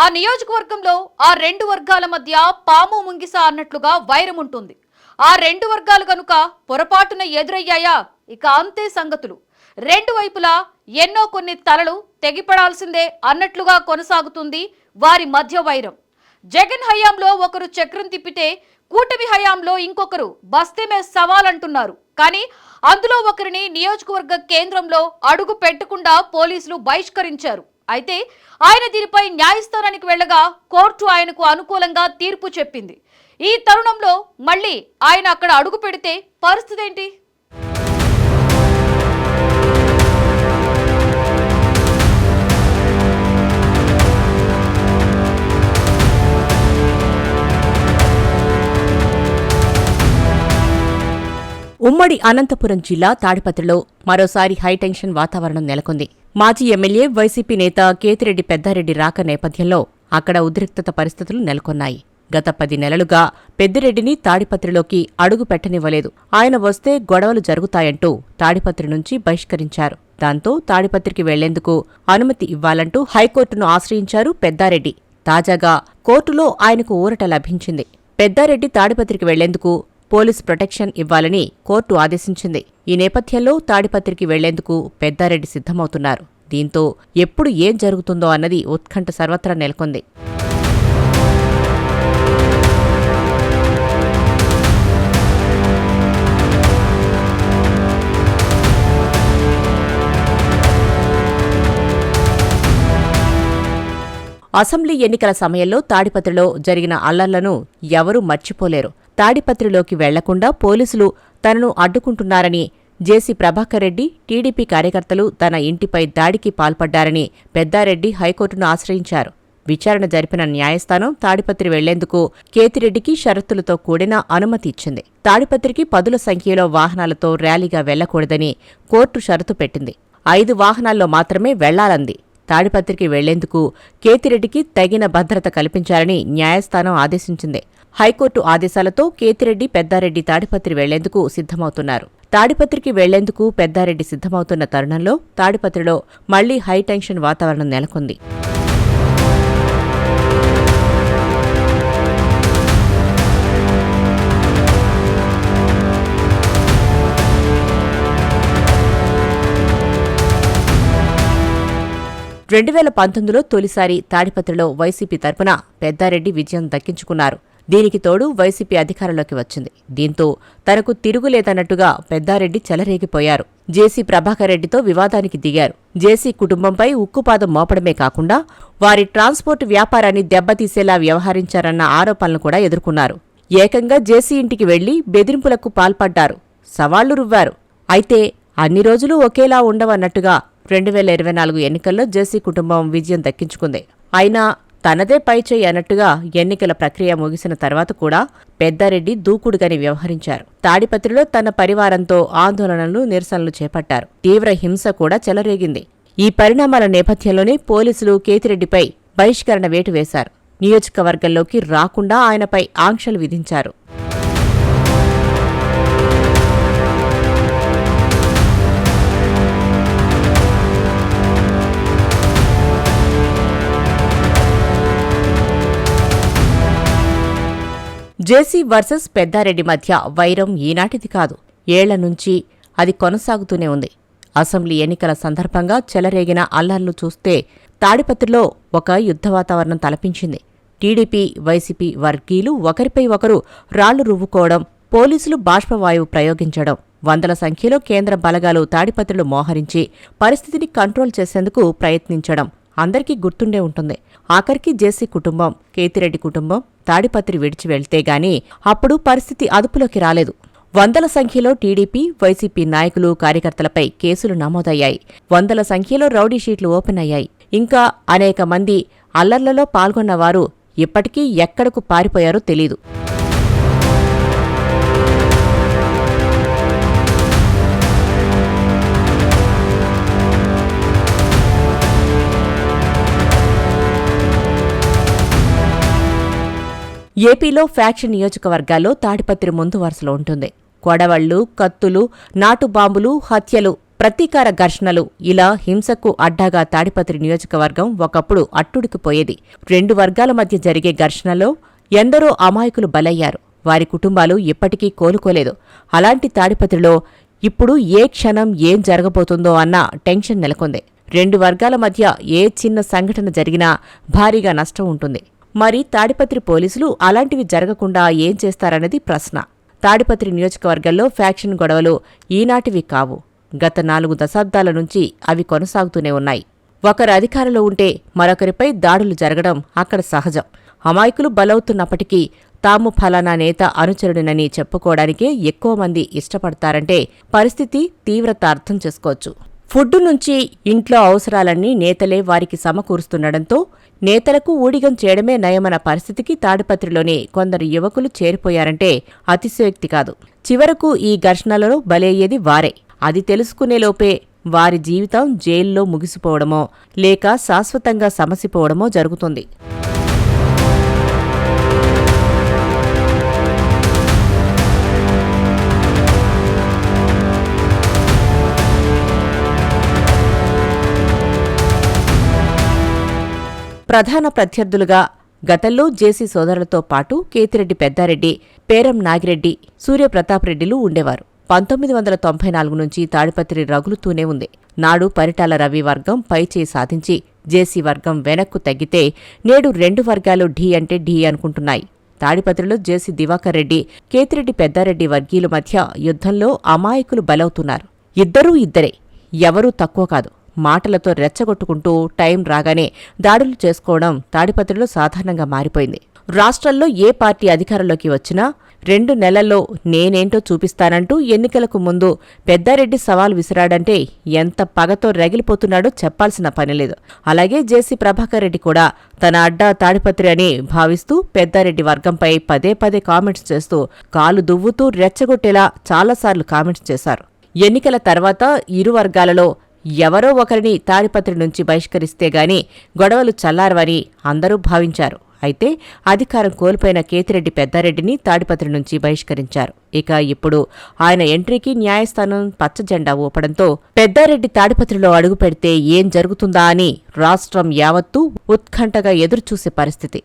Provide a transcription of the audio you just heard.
ఆ నియోజకవర్గంలో ఆ రెండు వర్గాల మధ్య పాము ముంగిస అన్నట్లుగా వైరం ఉంటుంది. ఆ రెండు వర్గాలు గనుక పొరపాటున ఎదురయ్యాయా ఇక అంతే సంగతులు. రెండు వైపులా ఎన్నో కొన్ని తలలు తెగిపడాల్సిందే అన్నట్లుగా కొనసాగుతుంది వారి మధ్య వైరం. జగన్ హయాంలో ఒకరు చక్రం తిప్పితే కూటమి హయాంలో ఇంకొకరు బస్తీమే సవాల్ అంటున్నారు. కానీ అందులో ఒకరిని నియోజకవర్గ కేంద్రంలో అడుగు పెట్టకుండా పోలీసులు బహిష్కరించారు. అయితే ఆయన దీనిపై న్యాయస్థానానికి వెళ్లగా కోర్టు ఆయనకు అనుకూలంగా తీర్పు చెప్పింది. ఈ తరుణంలో మళ్ళీ ఆయన అక్కడ అడుగు పెడితే పరిస్థితి ఏంటి? ఉమ్మడి అనంతపురం జిల్లా తాడిపత్రిలో మరోసారి హైటెన్షన్ వాతావరణం నెలకొంది. మాజీ ఎమ్మెల్యే వైసీపీ నేత కేతిరెడ్డి పెద్దారెడ్డి రాక నేపథ్యంలో అక్కడ ఉద్రిక్తత పరిస్థితులు నెలకొన్నాయి. గత 10 నెలలుగా పెద్దిరెడ్డిని తాడిపత్రిలోకి అడుగు పెట్టనివ్వలేదు. ఆయన వస్తే గొడవలు జరుగుతాయంటూ తాడిపత్రి నుంచి బహిష్కరించారు. దాంతో తాడిపత్రికి వెళ్లేందుకు అనుమతి ఇవ్వాలంటూ హైకోర్టును ఆశ్రయించారు పెద్దారెడ్డి. తాజాగా కోర్టులో ఆయనకు ఊరట లభించింది. పెద్దారెడ్డి తాడిపత్రికి వెళ్లేందుకు పోలీస్ ప్రొటెక్షన్ ఇవ్వాలని కోర్టు ఆదేశించింది. ఈ నేపథ్యంలో తాడిపత్రికి వెళ్లేందుకు పెద్దారెడ్డి సిద్ధమవుతున్నారు. దీంతో ఎప్పుడు ఏం జరుగుతుందో అన్నది ఉత్కంఠ సర్వత్రా నెలకొంది. అసెంబ్లీ ఎన్నికల సమయంలో తాడిపత్రిలో జరిగిన అల్లర్లను ఎవరూ మర్చిపోలేరు. తాడిపత్రిలోకి వెళ్లకుండా పోలీసులు తనను అడ్డుకుంటున్నారని, జేసీ ప్రభాకర్ రెడ్డి, టీడీపీ కార్యకర్తలు తన ఇంటిపై దాడికి పాల్పడ్డారని పెద్దారెడ్డి హైకోర్టును ఆశ్రయించారు. విచారణ జరిపిన న్యాయస్థానం తాడిపత్రి వెళ్లేందుకు కేతిరెడ్డికి షరతులతో కూడిన అనుమతి ఇచ్చింది. తాడిపత్రికి 10ల సంఖ్యలో వాహనాలతో ర్యాలీగా వెళ్లకూడదని కోర్టు షరతు పెట్టింది. 5 వాహనాల్లో మాత్రమే వెళ్లాలంది. తాడిపత్రికి వెళ్లేందుకు కేతిరెడ్డికి తగిన భద్రత కల్పించాలని న్యాయస్థానం ఆదేశించింది. హైకోర్టు ఆదేశాలతో కేతిరెడ్డి, పెద్దారెడ్డి తాడిపత్రి వెళ్లేందుకు సిద్ధమవుతున్నారు. తాడిపత్రికి వెళ్లేందుకు పెద్దారెడ్డి సిద్ధమవుతున్న తరుణంలో తాడిపత్రిలో మళ్లీ హైటెన్షన్ వాతావరణం నెలకొంది. రెండు 2019లో తొలిసారి తాడిపత్రిలో వైసీపీ తరపున పెద్దారెడ్డి విజయం దక్కించుకున్నారు. దీనికి తోడు వైసీపీ అధికారంలోకి వచ్చింది. దీంతో తనకు తిరుగులేదన్నట్టుగా పెద్దారెడ్డి చెలరేగిపోయారు. జేసీ ప్రభాకర్ రెడ్డితో వివాదానికి దిగారు. జేసీ కుటుంబంపై ఉక్కుపాదం మోపడమే కాకుండా వారి ట్రాన్స్పోర్ట్ వ్యాపారాన్ని దెబ్బతీసేలా వ్యవహరించారన్న ఆరోపణలు కూడా ఎదుర్కొన్నారు. ఏకంగా జేసీ ఇంటికి వెళ్లి బెదిరింపులకు పాల్పడ్డారు. సవాళ్లు రువ్వారు. అయితే అన్ని రోజులూ ఒకేలా ఉండవన్నట్టుగా 2024 ఎన్నికల్లో జేసీ కుటుంబం విజయం దక్కించుకుంది. అయినా తనదే పైచేయి అన్నట్టుగా ఎన్నికల ప్రక్రియ ముగిసిన తర్వాత కూడా పెద్దారెడ్డి దూకుడుగానే వ్యవహరించారు. తాడిపత్రిలో తన పరివారంతో ఆందోళనలు, నిరసనలు చేపట్టారు. తీవ్ర హింస కూడా చెలరేగింది. ఈ పరిణామాల నేపథ్యంలోనే పోలీసులు కేతిరెడ్డిపై బహిష్కరణ వేటు వేశారు. నియోజకవర్గంలోకి రాకుండా ఆయనపై ఆంక్షలు విధించారు. జేసీ వర్సెస్ పెద్దారెడ్డి మధ్య వైరం ఈనాటిది కాదు. ఏళ్ల నుంచి అది కొనసాగుతూనే ఉంది. అసెంబ్లీ ఎన్నికల సందర్భంగా చెలరేగిన అల్లర్లు చూస్తే తాడిపత్రిలో ఒక యుద్ధ వాతావరణం తలపించింది. టీడీపీ, వైసీపీ వర్గీయులు ఒకరిపై ఒకరు రాళ్లు రువ్వుకోవడం, పోలీసులు బాష్పవాయువు ప్రయోగించడం, 100ల సంఖ్యలో కేంద్ర బలగాలు తాడిపత్రిలో మోహరించి పరిస్థితిని కంట్రోల్ చేసేందుకు ప్రయత్నించడం అందరికీ గుర్తుండే ఉంటుంది. ఆఖరికి జేసీ కుటుంబం, కేతిరెడ్డి కుటుంబం తాడిపత్రి విడిచి వెళ్తేగాని అప్పుడు పరిస్థితి అదుపులోకి రాలేదు. 100ల సంఖ్యలో టీడీపీ, వైసీపీ నాయకులు, కార్యకర్తలపై కేసులు నమోదయ్యాయి. 100ల సంఖ్యలో రౌడీ షీట్లు ఓపెన్ అయ్యాయి. ఇంకా అనేక మంది అల్లర్లలో పాల్గొన్నవారు ఇప్పటికీ ఎక్కడకు పారిపోయారో తెలీదు. ఏపీలో ఫ్యాక్షన్ నియోజకవర్గాల్లో తాడిపత్రి ముందు వరుసలో ఉంటుంది. కొడవళ్లు, కత్తులు, నాటు బాంబులు, హత్యలు ప్రతీకార ఘర్షణలు ఇలా హింసకు అడ్డాగా తాడిపత్రి నియోజకవర్గం ఒకప్పుడు అట్టుడికిపోయేది. 2 వర్గాల మధ్య జరిగే ఘర్షణలో ఎందరో అమాయకులు బలయ్యారు. వారి కుటుంబాలు ఇప్పటికీ కోలుకోలేదు. అలాంటి తాడిపత్రిలో ఇప్పుడు ఏ క్షణం ఏం జరగబోతుందో అన్న టెన్షన్ నెలకొంది. 2 వర్గాల మధ్య ఏ చిన్న సంఘటన జరిగినా భారీగా నష్టం ఉంటుంది. మరి తాడిపత్రి పోలీసులు అలాంటివి జరగకుండా ఏం చేస్తారన్నది ప్రశ్న. తాడిపత్రి నియోజకవర్గంలో ఫ్యాక్షన్ గొడవలు ఈనాటివి కావు. గత 4 దశాబ్దాల నుంచి అవి కొనసాగుతూనే ఉన్నాయి. ఒకరు అధికారంలో ఉంటే మరొకరిపై దాడులు జరగడం అక్కడ సహజం. అమాయకులు బలవుతున్నప్పటికీ తాము ఫలానా నేత అనుచరుడినని చెప్పుకోవడానికే ఎక్కువ మంది ఇష్టపడతారంటే పరిస్థితి తీవ్రత అర్థం చేసుకోవచ్చు. ఫుడ్డు నుంచి ఇంట్లో అవసరాలన్నీ నేతలే వారికి సమకూరుస్తుండటంతో నేతలకు ఊడిగం చేయడమే నయమన్న పరిస్థితికి తాడిపత్రిలోని కొందరు యువకులు చేరిపోయారంటే అతిశయోక్తి కాదు. చివరకు ఈ ఘర్షణలలో బలయ్యేది వారే. అది తెలుసుకునేలోపే వారి జీవితం జైల్లో ముగిసిపోవడమో లేక శాశ్వతంగా సమసిపోవడమో జరుగుతుంది. ప్రధాన ప్రత్యర్థులుగా గతంలో జేసీ సోదరులతో పాటు కేతిరెడ్డి పెద్దారెడ్డి, పేరం నాగిరెడ్డి, సూర్యప్రతాపరెడ్డిలు ఉండేవారు. 1994 నుంచి తాడిపత్రి రగులుతూనే ఉంది. నాడు పరిటాల రవి వర్గం పైచేయి సాధించి జేసీ వర్గం వెనక్కు తగ్గితే నేడు 2 వర్గాలు ఢీ అంటే ఢీ అనుకుంటున్నాయి. తాడిపత్రిలో జేసీ దివాకర్ రెడ్డి, కేతిరెడ్డి పెద్దారెడ్డి వర్గీయుల మధ్య యుద్ధంలో అమాయకులు బలవుతున్నారు. ఇద్దరూ ఇద్దరే, ఎవరూ తక్కువ కాదు. మాటలతో రెచ్చగొట్టుకుంటూ టైం రాగానే దాడులు చేసుకోవడం తాడిపత్రిలో సాధారణంగా మారిపోయింది. రాష్ట్రంలో ఏ పార్టీ అధికారంలోకి వచ్చినా 2 నెలల్లో నేనేంటో చూపిస్తానంటూ ఎన్నికలకు ముందు పెద్దారెడ్డి సవాల్ విసిరాడంటే ఎంత పగతో రగిలిపోతున్నాడో చెప్పాల్సిన పనిలేదు. అలాగే జేసీ ప్రభాకర్ రెడ్డి కూడా తన అడ్డా తాడిపత్రి అని భావిస్తూ పెద్దారెడ్డి వర్గంపై పదే పదే కామెంట్స్ చేస్తూ కాలు దువ్వుతూ రెచ్చగొట్టేలా చాలాసార్లు కామెంట్స్ చేశారు. ఎన్నికల తర్వాత ఇరు వర్గాలలో ఎవరో ఒకరిని తాడిపత్రి నుంచి బహిష్కరిస్తే గాని గొడవలు చల్లారవని అందరూ భావించారు. అయితే అధికారం కోల్పోయిన కేతిరెడ్డి పెద్దారెడ్డిని తాడిపత్రి నుంచి బహిష్కరించారు. ఇక ఇప్పుడు ఆయన ఎంట్రీకి న్యాయస్థానం పచ్చజెండా ఊపడంతో పెద్దారెడ్డి తాడిపత్రిలో అడుగుపెడితే ఏం జరుగుతుందా అని రాష్ట్రం యావత్తూ ఉత్కంఠగా ఎదురుచూసే పరిస్థితి.